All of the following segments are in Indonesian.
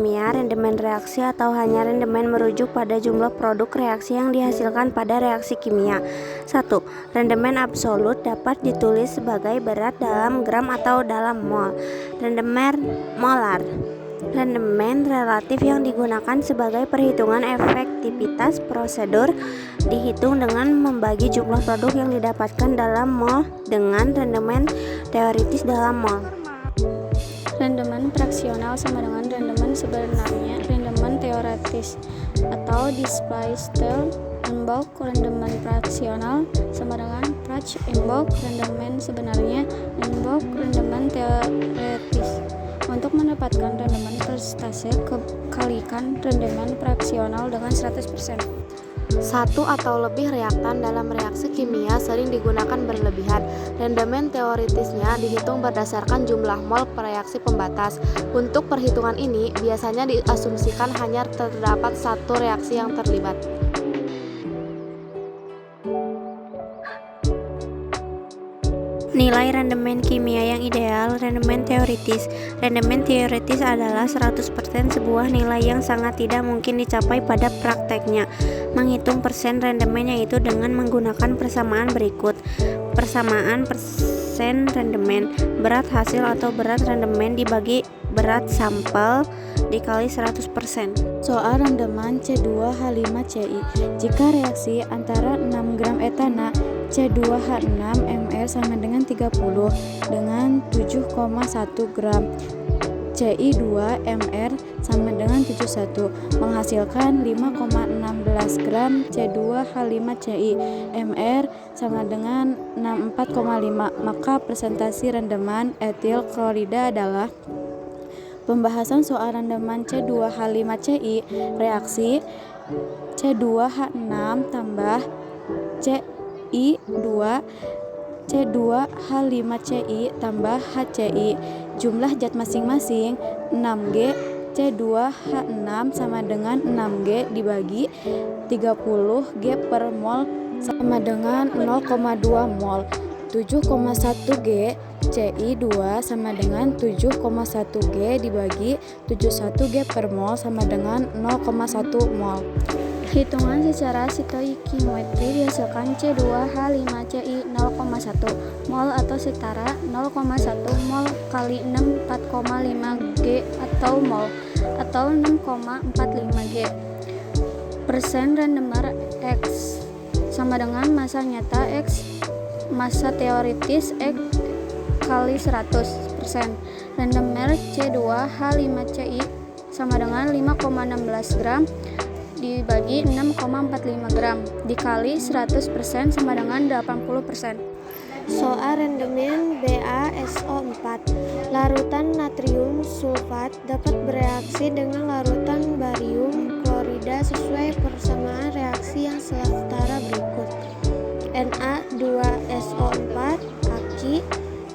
kimia, rendemen reaksi atau hanya rendemen merujuk pada jumlah produk reaksi yang dihasilkan pada reaksi kimia. 1. Rendemen absolut dapat ditulis sebagai berat dalam gram atau dalam mol. Rendemen molar. Rendemen relatif yang digunakan sebagai perhitungan efektivitas prosedur dihitung dengan membagi jumlah produk yang didapatkan dalam mol dengan rendemen teoritis dalam mol. Rendemen fraksional sama dengan rendemen sebenarnya. Rendemen teoritis atau display style Emboc. Rendemen fraksional sama dengan Prach Emboc. Rendemen sebenarnya Emboc. Rendemen teoritis. Untuk mendapatkan rendemen persentase, kalikan rendemen fraksional dengan 100%. Satu atau lebih reaktan dalam reaksi kimia sering digunakan berlebihan. Rendemen teoritisnya dihitung berdasarkan jumlah mol per reaksi pembatas. Untuk perhitungan ini, biasanya diasumsikan hanya terdapat satu reaksi yang terlibat. Nilai rendemen kimia yang ideal. Rendemen teoritis. Rendemen teoritis adalah 100% sebuah nilai yang sangat tidak mungkin dicapai pada prakteknya. Menghitung persen rendemen yaitu dengan menggunakan persamaan berikut. Persamaan persen rendemen, berat hasil atau berat rendemen dibagi berat sampel dikali 100%. Soal rendemen C2H5Ci. Jika reaksi antara 6 gram etana C2H6 mR sama dengan 30 dengan 7,1 gram Ci2 mR sama dengan 71 menghasilkan 5,16 gram C2H5Ci mR sama dengan 64,5, maka presentasi rendemen etil klorida adalah. Pembahasan soal rendemen C2H5Ci. Reaksi C2H6 tambah Ci2 C2H5Ci tambah HCI. Jumlah zat masing-masing 6G. C2H6 sama dengan 6G dibagi 30 G per mol sama dengan 0,2 mol. 7,1 G Ci2 sama dengan 7,1 G dibagi 71 G per mol sama dengan 0,1 mol. Hitungan secara stoikiometri dihasilkan C2H5Ci 0,1 mol atau setara 0,1 mol kali 6 4,5 G atau mol atau 6,45 G. Persen rendemer X sama dengan massa nyata X massa teoritis X kali 100%. Rendemer C2H5Ci sama dengan 5,16 gram dibagi 6,45 gram dikali 100% sama dengan 80%. Soal rendemen BaSO4. Larutan natrium sulfat dapat bereaksi dengan larutan barium klorida sesuai persamaan reaksi yang setara berikut. Na2SO4 Aki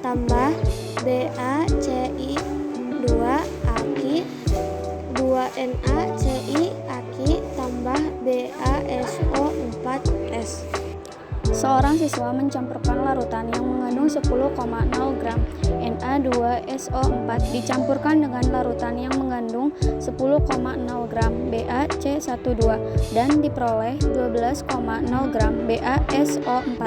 tambah BaCi2 Aki 2NaCi Aki tambah BaSO4S. Seorang siswa mencampurkan larutan yang mengandung 10,0 gram Na2SO4 dicampurkan dengan larutan yang mengandung 10,0 gram BaC12 dan diperoleh 12,0 gram BaSO4.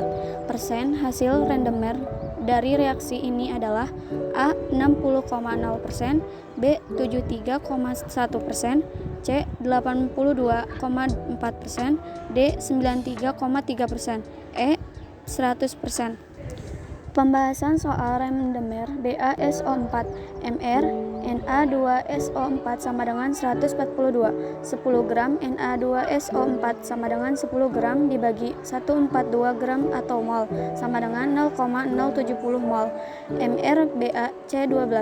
Persen hasil rendemer dari reaksi ini adalah A 60,0%, B 73,1%, C 82,4%, D 93,3%, E 100%. Pembahasan soal rendemer BaSO4 mR. Na2SO4 sama dengan 142. 10 gram Na2SO4 sama dengan 10 gram dibagi 142 gram atau mol sama dengan 0,070 mol. mR BaC12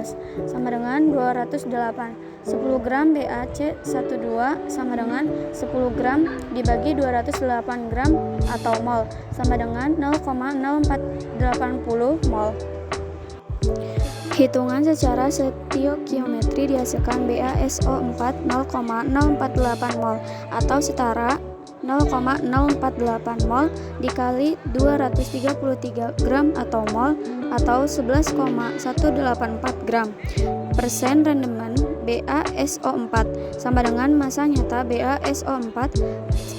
sama dengan 208. 10 gram BaC12 sama dengan 10 gram dibagi 208 gram atau mol sama dengan 0,0480 mol. Hitungan secara stoikiometri dihasilkan BaSO4 0,048 mol atau setara 0,048 mol dikali 233 gram atau mol atau 11,184 gram. Persen rendemen BaSO4 sama dengan massa nyata BaSO4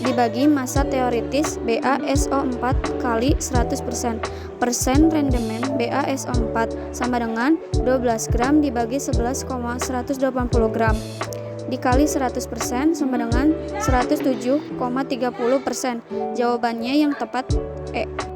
dibagi massa teoritis BaSO4 kali 100%. Persen rendemen BaSO4 sama dengan 12 gram dibagi 11,180 gram dikali 100% sama dengan 107,30%. Jawabannya yang tepat E.